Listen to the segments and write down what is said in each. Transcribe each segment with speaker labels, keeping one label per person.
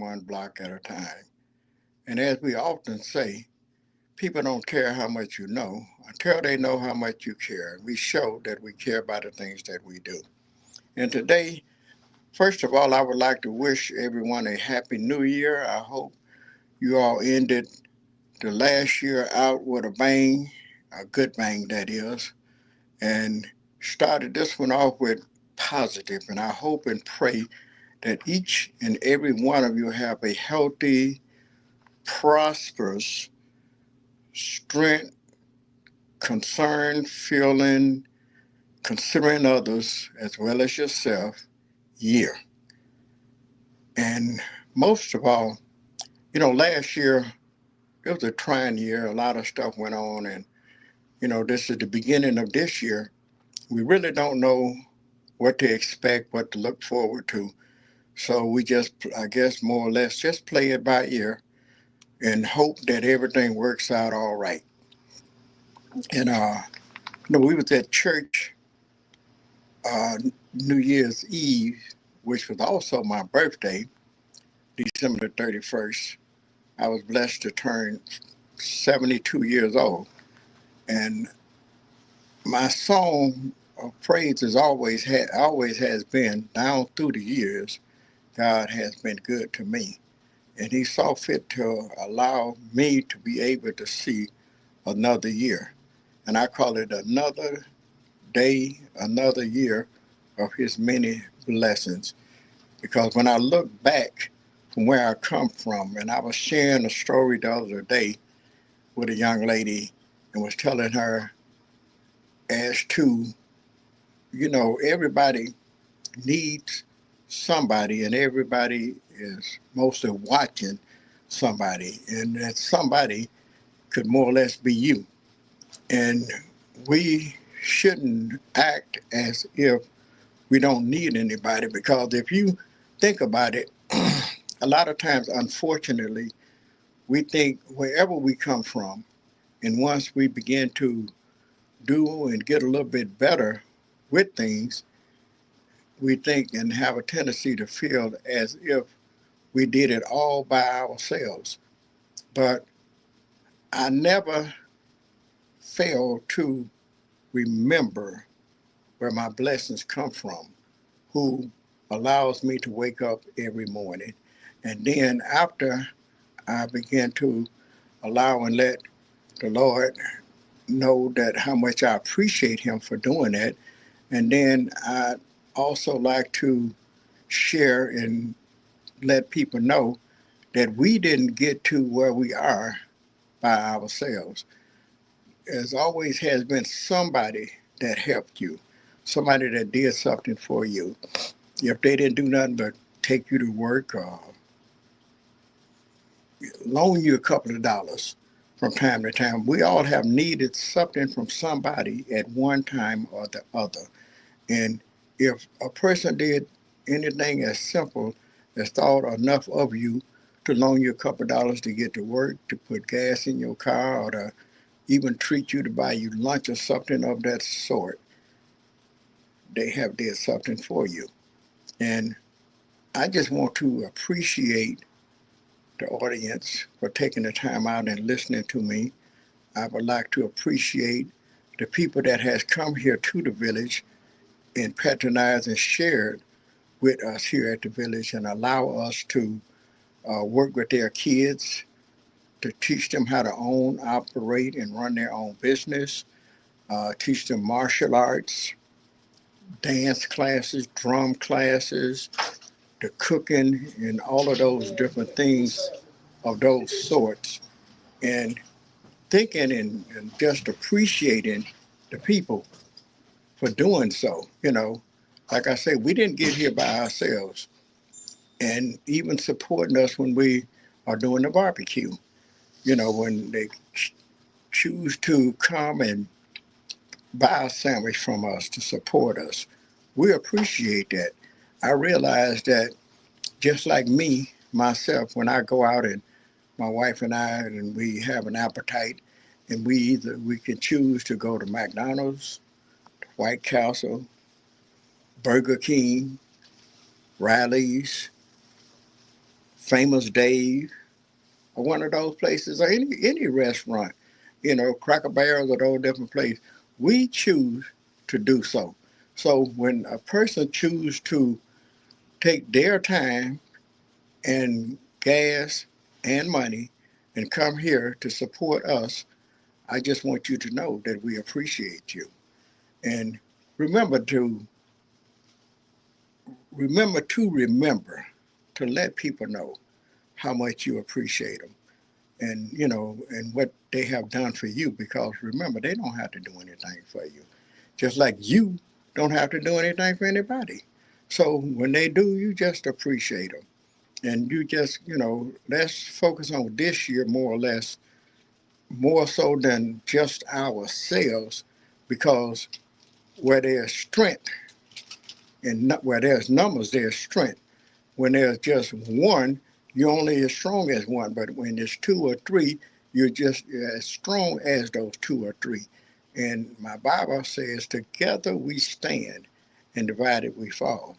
Speaker 1: one block at a time. And as we often say, people don't care how much you know until they know how much you care. We show that we care about the things that we do. And today, first of all, I would like to wish everyone a happy new year. I hope you all ended the last year out with a bang, a good bang that is, and started this one off with positive. And I hope and pray that each and every one of you have a healthy, prosperous, strength, concern, feeling, considering others as well as yourself year. And most of all, last year it was a trying year. A lot of stuff went on, and this is the beginning of this year. We really don't know what to expect, what to look forward to. So we just, I guess, more or less just play it by ear and hope that everything works out all right. And we was at church uh, New Year's Eve, which was also my birthday, December the 31st. I was blessed to turn 72 years old. And my song of praise always has been down through the years. God has been good to me, and He saw fit to allow me to be able to see another year, and I call it another day, another year of His many blessings. Because when I look back from where I come from, and I was sharing a story the other day with a young lady, and was telling her as to everybody needs somebody, and everybody is mostly watching somebody, and that somebody could more or less be you. And we shouldn't act as if we don't need anybody, because if you think about it, a lot of times, unfortunately, we think wherever we come from, and once we begin to do and get a little bit better with things, we think and have a tendency to feel as if we did it all by ourselves. But I never fail to remember where my blessings come from, who allows me to wake up every morning. And then after I begin to allow and let the Lord know that how much I appreciate Him for doing that. And then I also like to share and let people know that we didn't get to where we are by ourselves. There's always has been somebody that helped you, somebody that did something for you. If they didn't do nothing but take you to work or loan you a couple of dollars from time to time, we all have needed something from somebody at one time or the other. And if a person did anything as simple as thought enough of you to loan you a couple of dollars to get to work, to put gas in your car, or to even treat you to buy you lunch or something of that sort, they have did something for you. And I just want to appreciate the audience for taking the time out and listening to me. I would like to appreciate the people that has come here to the village and patronized and shared with us here at the village and allow us to work with their kids to teach them how to own, operate, and run their own business, teach them martial arts, dance classes, drum classes, the cooking, and all of those different things of those sorts. And thinking and just appreciating the people for doing so. Like I say, we didn't get here by ourselves, and even supporting us when we are doing the barbecue. When they choose to come and buy a sandwich from us to support us, we appreciate that. I realize that just like me, myself, when I go out and my wife and I, and we have an appetite, and we can choose to go to McDonald's, White Castle, Burger King, Riley's, Famous Dave, or one of those places, or any restaurant, Cracker Barrels or those different places, we choose to do so. So when a person chooses to take their time and gas and money and come here to support us, I just want you to know that we appreciate you. And remember to remember to let people know how much you appreciate them, and and what they have done for you, because remember, they don't have to do anything for you, just like you don't have to do anything for anybody. So when they do, you just appreciate them, and you just let's focus on this year more or less, more so than just ourselves, because where there's strength and not where there's numbers, there's strength. When there's just one, you're only as strong as one. But when there's two or three, you're just as strong as those two or three. And my Bible says, together we stand, and divided we fall.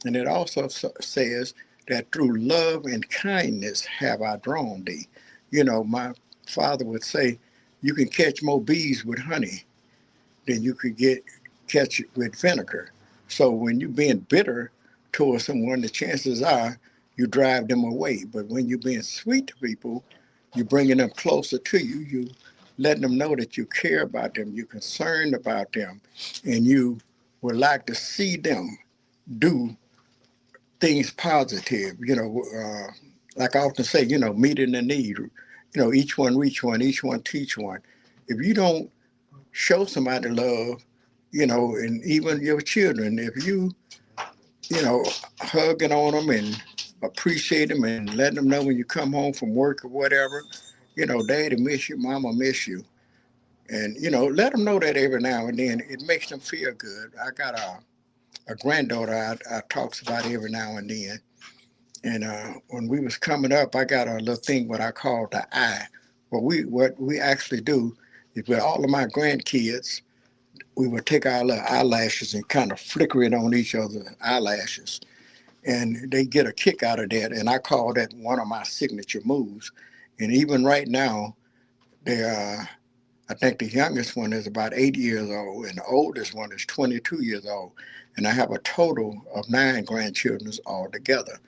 Speaker 1: And it also says that through love and kindness have I drawn thee. My father would say, you can catch more bees with honey than you could catch it with vinegar. So when you're being bitter towards someone, the chances are you drive them away. But when you're being sweet to people, you're bringing them closer to you. You letting them know that you care about them, you're concerned about them, and you would like to see them do things positive. Like I often say, meeting the need. Each one reach one, each one teach one. If you don't show somebody love, and even your children, if you hugging on them and appreciate them and letting them know when you come home from work or whatever, daddy miss you, mama miss you. And, let them know that every now and then. It makes them feel good. I got a granddaughter I talks about every now and then. And when we was coming up, I got a little thing what I call the eye. What we actually do is with all of my grandkids, we would take our little eyelashes and kind of flicker it on each other's eyelashes. And they get a kick out of that. And I call that one of my signature moves. And even right now, I think the youngest one is about 8 years old, and the oldest one is 22 years old. And I have a total of 9 grandchildren altogether.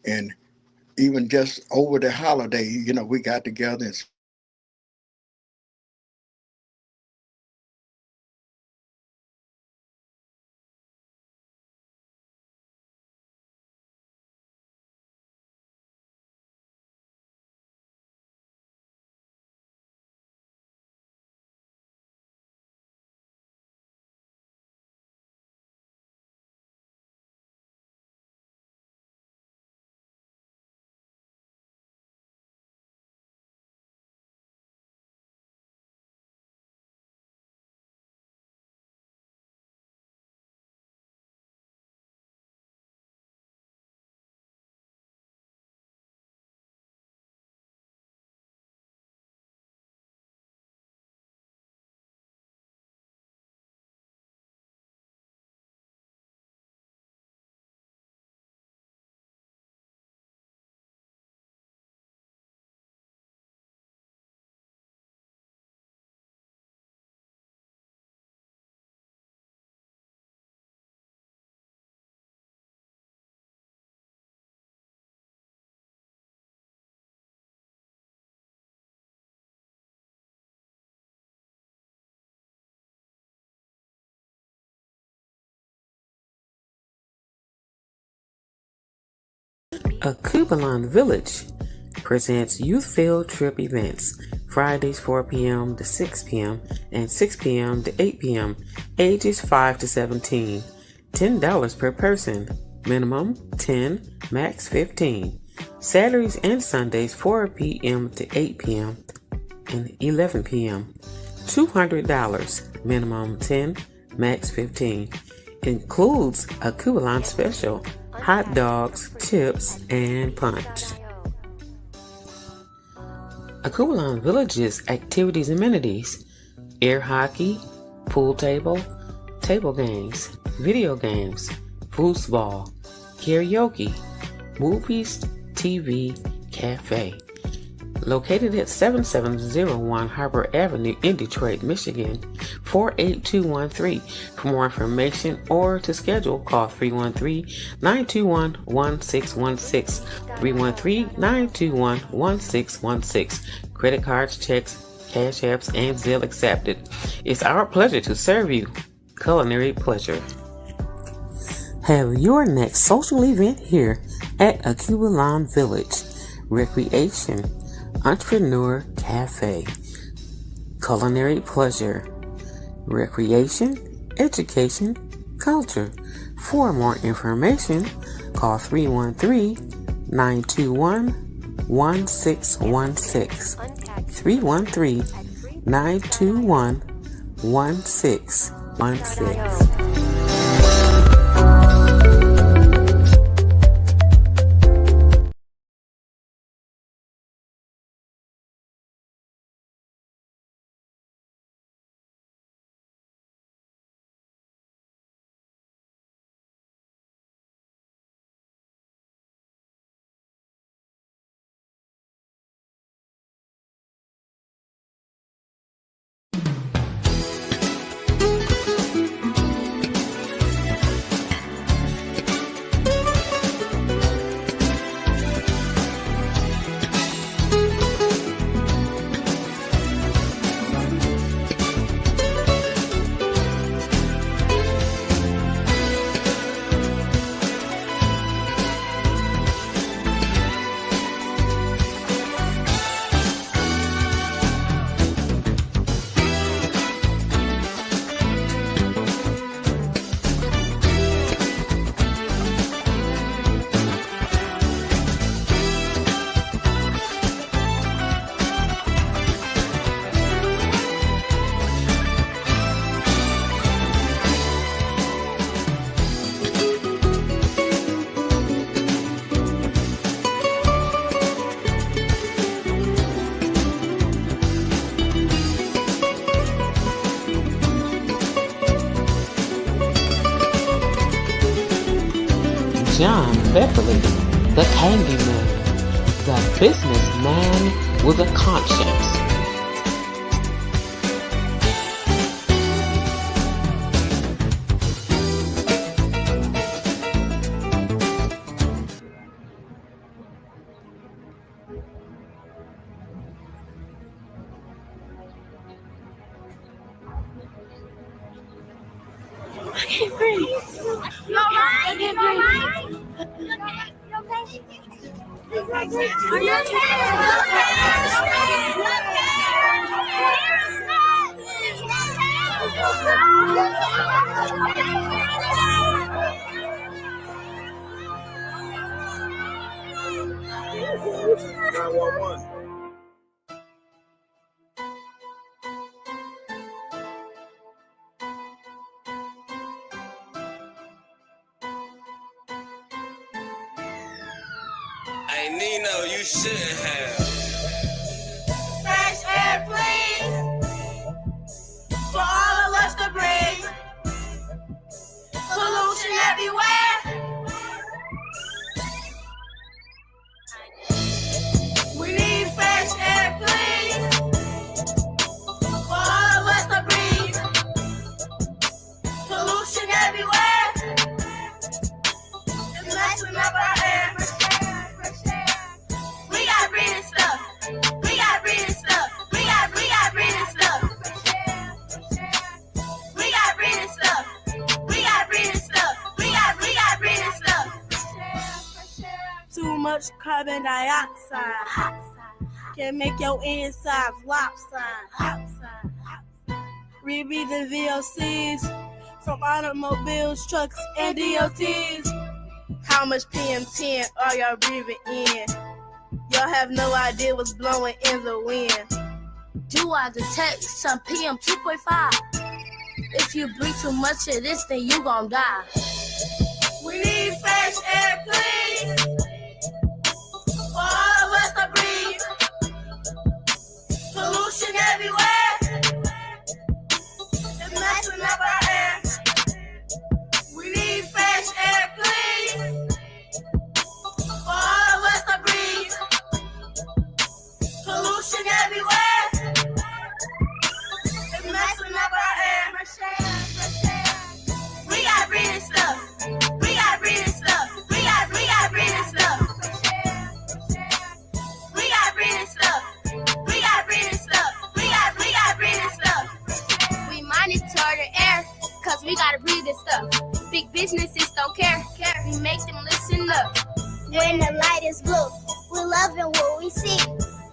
Speaker 1: And even just over the holiday, we got together and
Speaker 2: A Kubalon Village presents youth field trip events Fridays 4 p.m. to 6 p.m. and 6 p.m. to 8 p.m. ages 5 to 17. $10 per person. Minimum 10, max 15. Saturdays and Sundays 4 p.m. to 8 p.m. and 11 p.m. $200. Minimum 10, max 15. Includes a Kubalon special, hot dogs, chips, and punch. Akubalon Village's activities and amenities: air hockey, pool table games, video games, foosball, karaoke, movies, TV Cafe. Located at 7701 Harbor Avenue in Detroit, Michigan, 48213. For more information or to schedule, call 313-921-1616, 313-921-1616. Credit cards, checks, cash apps, and Zelle accepted. It's our pleasure to serve you. Culinary pleasure. Have your next social event here at Acubalon Village. Recreation, Entrepreneur Cafe, Culinary Pleasure, Recreation, Education, Culture. For more information, call 313-921-1616, 313-921-1616. John Beverly, the Candyman, the businessman with a conscience.
Speaker 3: I can't breathe. No, I can't breathe. Are you okay? 911.
Speaker 4: Hey Nino, you shouldn't have.
Speaker 3: Fresh air, please. For all of us to breathe. Pollution everywhere. We need fresh air, please. For all of us to breathe. Pollution everywhere. And let's remember our air. We got breathing stuff. We got breathing stuff. We got breathing stuff. We got breathing stuff. We got breathing stuff. We got breathing stuff. Too much carbon dioxide can make your insides lopsided. Rebreathing VOCs from automobiles, trucks, and DOTs. How much PM10 are y'all breathing in? Y'all have no idea what's blowing in the wind. Do I detect some PM 2.5? If you breathe too much of this, then you gon' die. We need fresh air, please. For all of us to breathe. Pollution everywhere. And let's remember our air. We need fresh air, please. For all of us to breathe. businesses don't care. We make them listen up.
Speaker 5: When the light is blue, we loving what we see.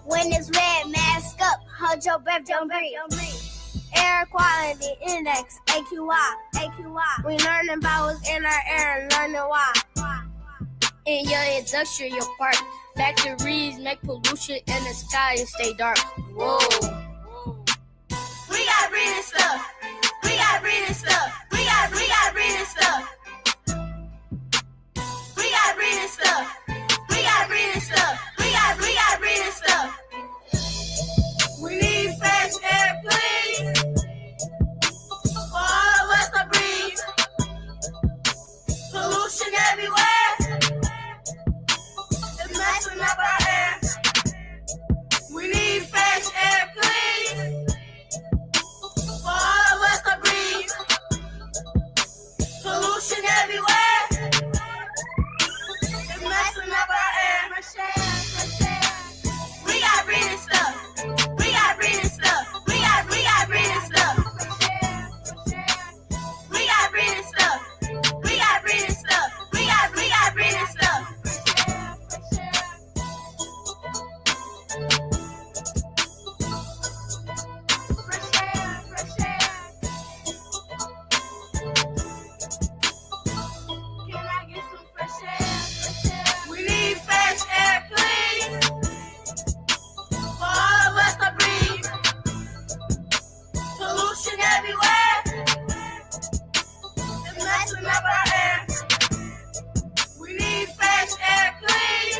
Speaker 5: When it's red, mask up, hold your breath, don't breathe.
Speaker 3: Air quality index, AQI. We learning about what's in our air and learning why. In your industrial park, factories make pollution and the sky stay dark. Whoa. We got breathing stuff. We got breathing stuff. We got breathing stuff. We got breathing stuff. We got breathing stuff. We got breathing stuff. We need fresh air, please. For all of us to breathe. Pollution everywhere. It's messing up our air. We need fresh air, please. For all of us to breathe. Pollution everywhere. It's messing up our air. Fresh air. We got breathing stuff. We got breathing stuff. We got breathing stuff. We got breathing stuff. We got breathing stuff. We got breathing stuff. Fresh air. Can I get some fresh air? We need fresh air, please. For all of us to breathe. Pollution everywhere. It's messing up our air. We need fresh air, please.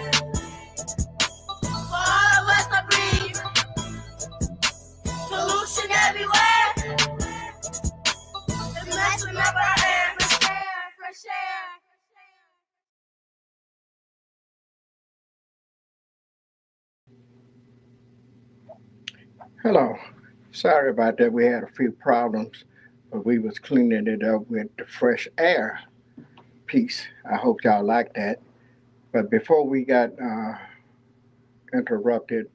Speaker 3: For all of us to breathe. Pollution everywhere. It's messing up our air. Fresh air.
Speaker 1: Hello. Sorry about that. We had a few problems, but we was cleaning it up with the fresh air piece. I hope y'all like that. But before we got interrupted,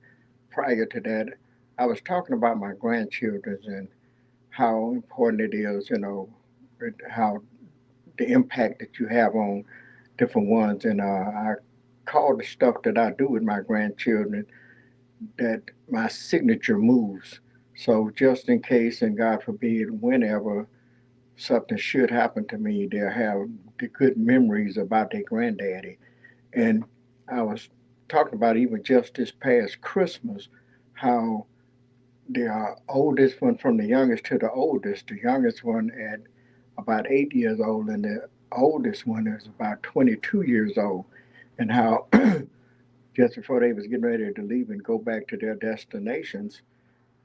Speaker 1: prior to that, I was talking about my grandchildren and how important it is, how the impact that you have on different ones. And I call the stuff that I do with my grandchildren that my signature moves. So just in case, and God forbid, whenever something should happen to me, they'll have the good memories about their granddaddy. And I was talking about even just this past Christmas, how the oldest one from the youngest to the oldest, the youngest one at about 8 years old, and the oldest one is about 22 years old, and how just before they was getting ready to leave and go back to their destinations,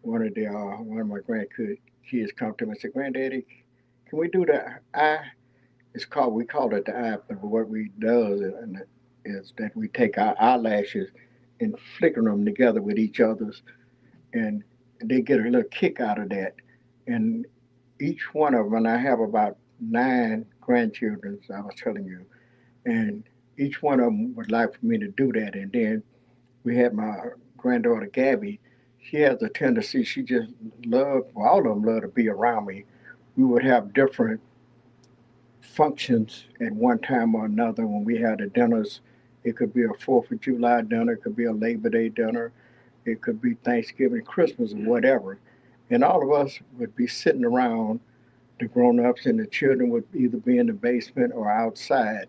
Speaker 1: one of my grandkids come to me and said, "Granddaddy, can we do the eye?" We call it the eye, but what we does is that we take our eyelashes and flicker them together with each other's, and they get a little kick out of that. And each one of them, and I have about 9 grandchildren, as I was telling you, and each one of them would like for me to do that. And then we had my granddaughter Gabby. She has a tendency. She just loved. Well, all of them love to be around me. We would have different functions at one time or another when we had the dinners. It could be a Fourth of July dinner. It could be a Labor Day dinner. It could be Thanksgiving, Christmas, or whatever. And all of us would be sitting around. The grown-ups and the children would either be in the basement or outside.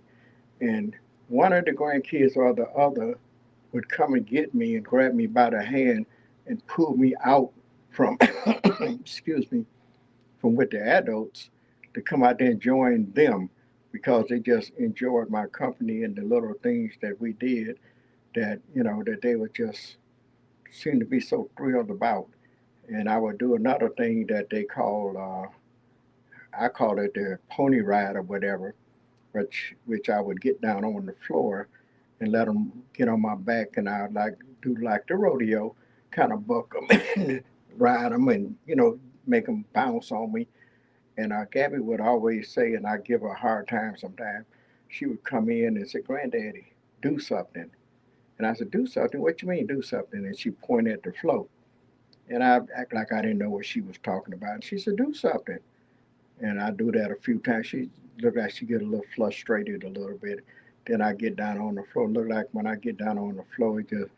Speaker 1: And one of the grandkids or the other would come and get me and grab me by the hand and pull me out from, excuse me, from with the adults to come out there and join them because they just enjoyed my company and the little things that we did that, that they would just seem to be so thrilled about. And I would do another thing that they call, I call it the pony ride or whatever, which I would get down on the floor and let them get on my back, and I'd like do like the rodeo, kind of buck them and ride them, and make them bounce on me. And Gabby would always say, and I give her a hard time sometimes. She would come in and say, "Granddaddy, do something." And I said, "Do something? What you mean, do something?" And she pointed at the float, and I act like I didn't know what she was talking about. And she said, "Do something." And I do that a few times. She look like she get a little frustrated a little bit. Then I get down on the floor. Look like when I get down on the floor, it just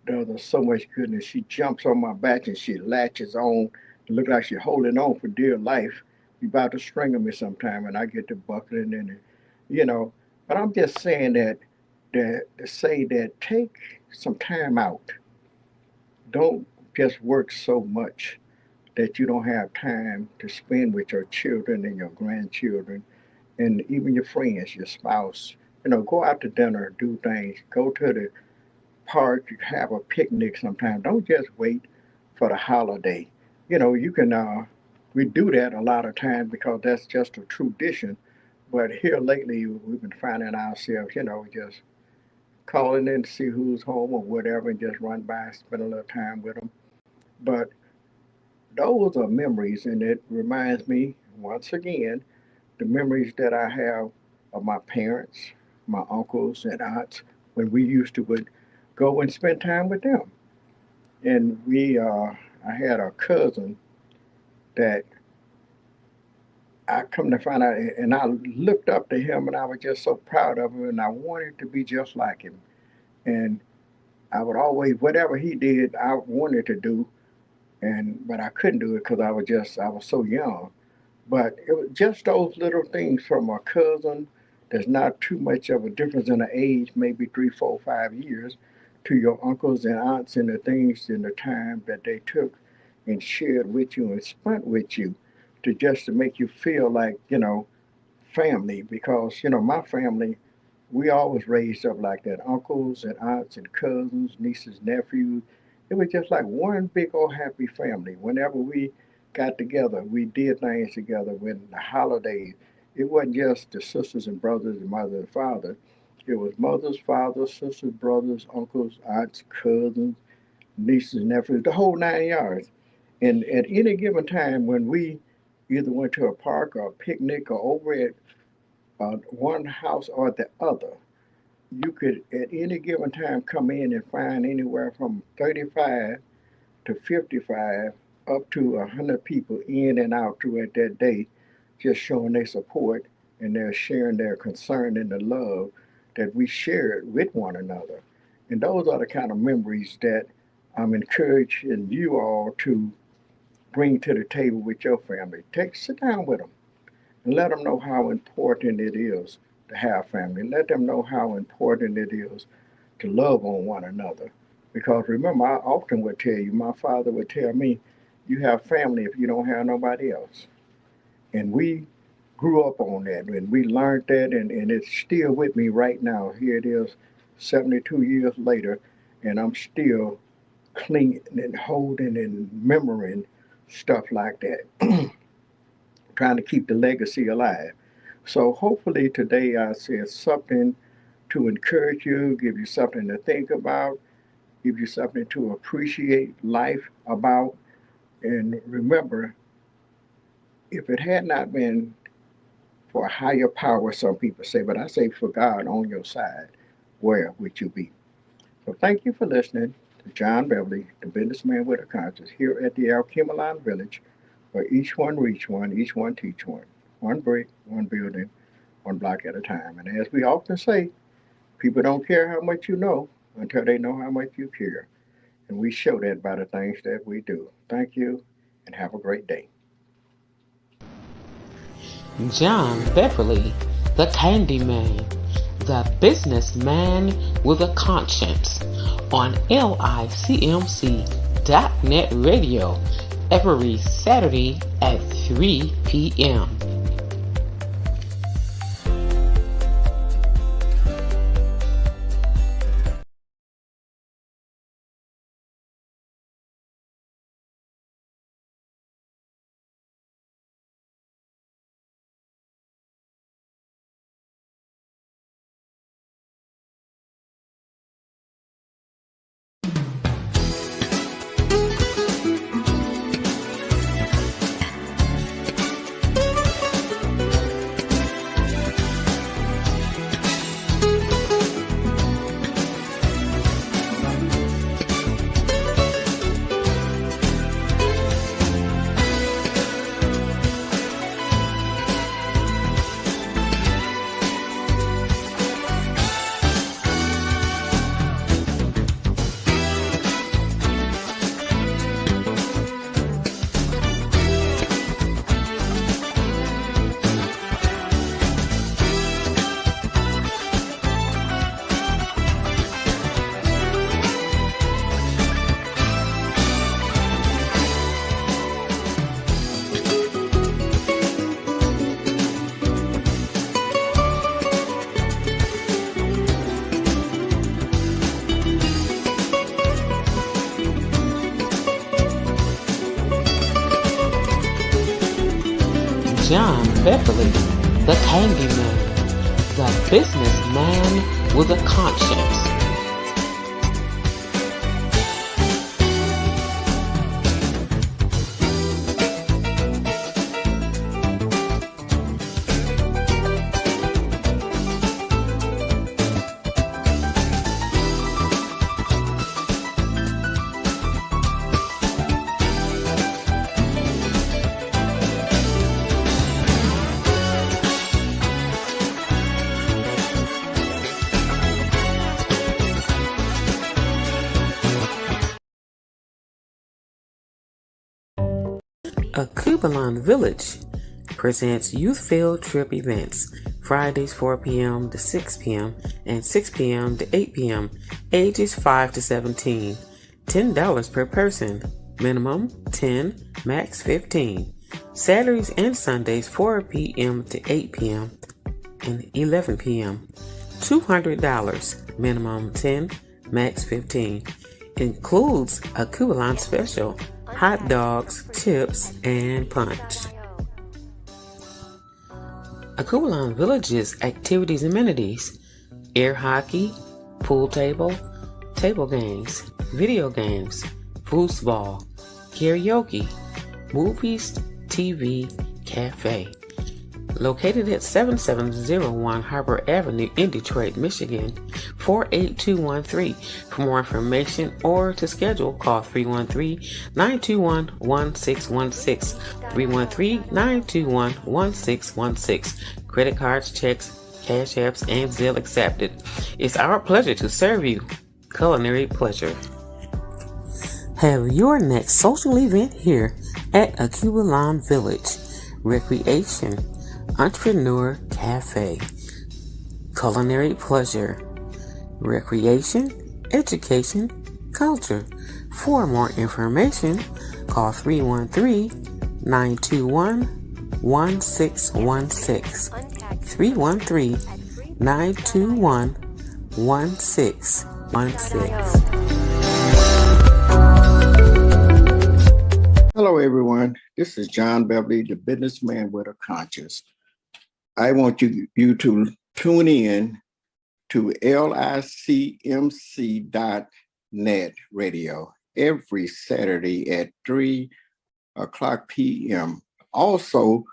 Speaker 1: there's so much goodness. She jumps on my back and she latches on. It look like she's holding on for dear life. You about to strangle me sometime, and I get to buckling in it, you know. But I'm just saying that to say that take some time out. Don't just work so much that you don't have time to spend with your children and your grandchildren and even your friends, your spouse. Go out to dinner, do things, go to the park, have a picnic sometime. Don't just wait for the holiday. You can, we do that a lot of times because that's just a tradition. But here lately, we've been finding ourselves, just calling in to see who's home or whatever and just run by, spend a little time with them. But those are memories, and it reminds me, once again, the memories that I have of my parents, my uncles and aunts, when we used to would go and spend time with them. And I had a cousin that I come to find out, and I looked up to him, and I was just so proud of him, and I wanted to be just like him. And I would always, whatever he did, I wanted to do, but I couldn't do it because I was so young. But it was just those little things from a cousin. There's not too much of a difference in the age, maybe 3, 4, 5 years, to your uncles and aunts and the things and the time that they took and shared with you and spent with you to make you feel like, family. Because, my family, we always raised up like that. Uncles and aunts and cousins, nieces, nephews. It was just like one big old happy family. Whenever we got together, we did things together. When the holidays, it wasn't just the sisters and brothers and mother and father. It was mothers, fathers, sisters, brothers, uncles, aunts, cousins, nieces, nephews, the whole 9 yards. And at any given time, when we either went to a park or a picnic or over at one house or the other, you could at any given time come in and find anywhere from 35 to 55 up to 100 people in and out throughout that day, just showing their support and they're sharing their concern and the love that we shared with one another. And those are the kind of memories that I'm encouraging you all to bring to the table with your family. Sit down with them and let them know how important it is to have family. Let them know how important it is to love on one another. Because remember, I often would tell you, my father would tell me, you have family if you don't have nobody else. And we grew up on that and we learned that, and it's still with me right now. Here it is, 72 years later, and I'm still clinging and holding and remembering stuff like that, trying to keep the legacy alive. So hopefully today I said something to encourage you, give you something to think about, give you something to appreciate life about. And remember, if it had not been for a higher power, some people say, but I say for God on your side, where would you be? So thank you for listening to John Beverly, the businessman with a conscience, here at the Alchemaline Village, where each one reach one, each one teach one. One brick, one building, one block at a time. And as we often say, people don't care how much you know until they know how much you care. And we show that by the things that we do. Thank you and have a great day.
Speaker 2: John Beverly, the Candyman, the businessman with a conscience, on LICMC.net radio every Saturday at 3 p.m. John Beverly, the Candyman, the businessman with a conscience. A Kubalon Village presents youth field trip events Fridays 4 p.m. to 6 p.m. and 6 p.m. to 8 p.m. ages 5 to 17. $10 per person. Minimum 10, max 15. Saturdays and Sundays 4 p.m. to 8 p.m. and 11 p.m. $200. Minimum 10, max 15. Includes a Kubalon special. Hot dogs, chips, and punch. Akubalon Village's activities and amenities: air hockey, pool table games, video games, foosball, karaoke, movies, TV, cafe. Located at 7701 Harbor Avenue in Detroit, Michigan, 48213. For more information or to schedule, call 313-921-1616. 313-921-1616. Credit cards, checks, cash apps, and Zelle accepted. It's our pleasure to serve you. Culinary pleasure. Have your next social event here at Akubalon Village. Recreation, Entrepreneur Cafe, culinary pleasure, recreation, education, culture. For more information, call 313-921-1616. 313-921-1616.
Speaker 1: Hello, everyone. This is John Beverly, the businessman with a conscience. I want you to tune in to licmc.net radio every Saturday at 3 o'clock p.m. Also,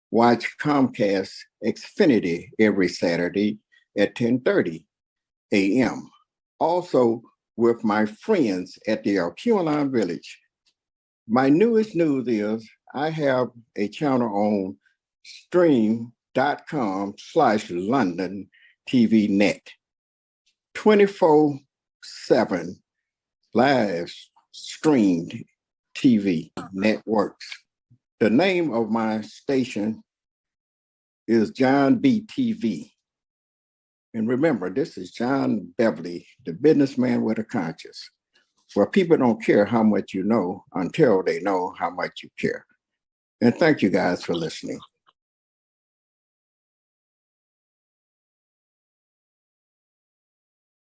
Speaker 1: watch Comcast Xfinity every Saturday at 10:30 a.m. Also, with my friends at the Akubalon Village. My newest news is I have a channel on stream.com/London TV Net. 24/7 live streamed TV networks. The name of my station is John B TV. And remember, this is John Beverly, the businessman with a conscience. Where people don't care how much you know until they know how much you care. And thank you guys for listening.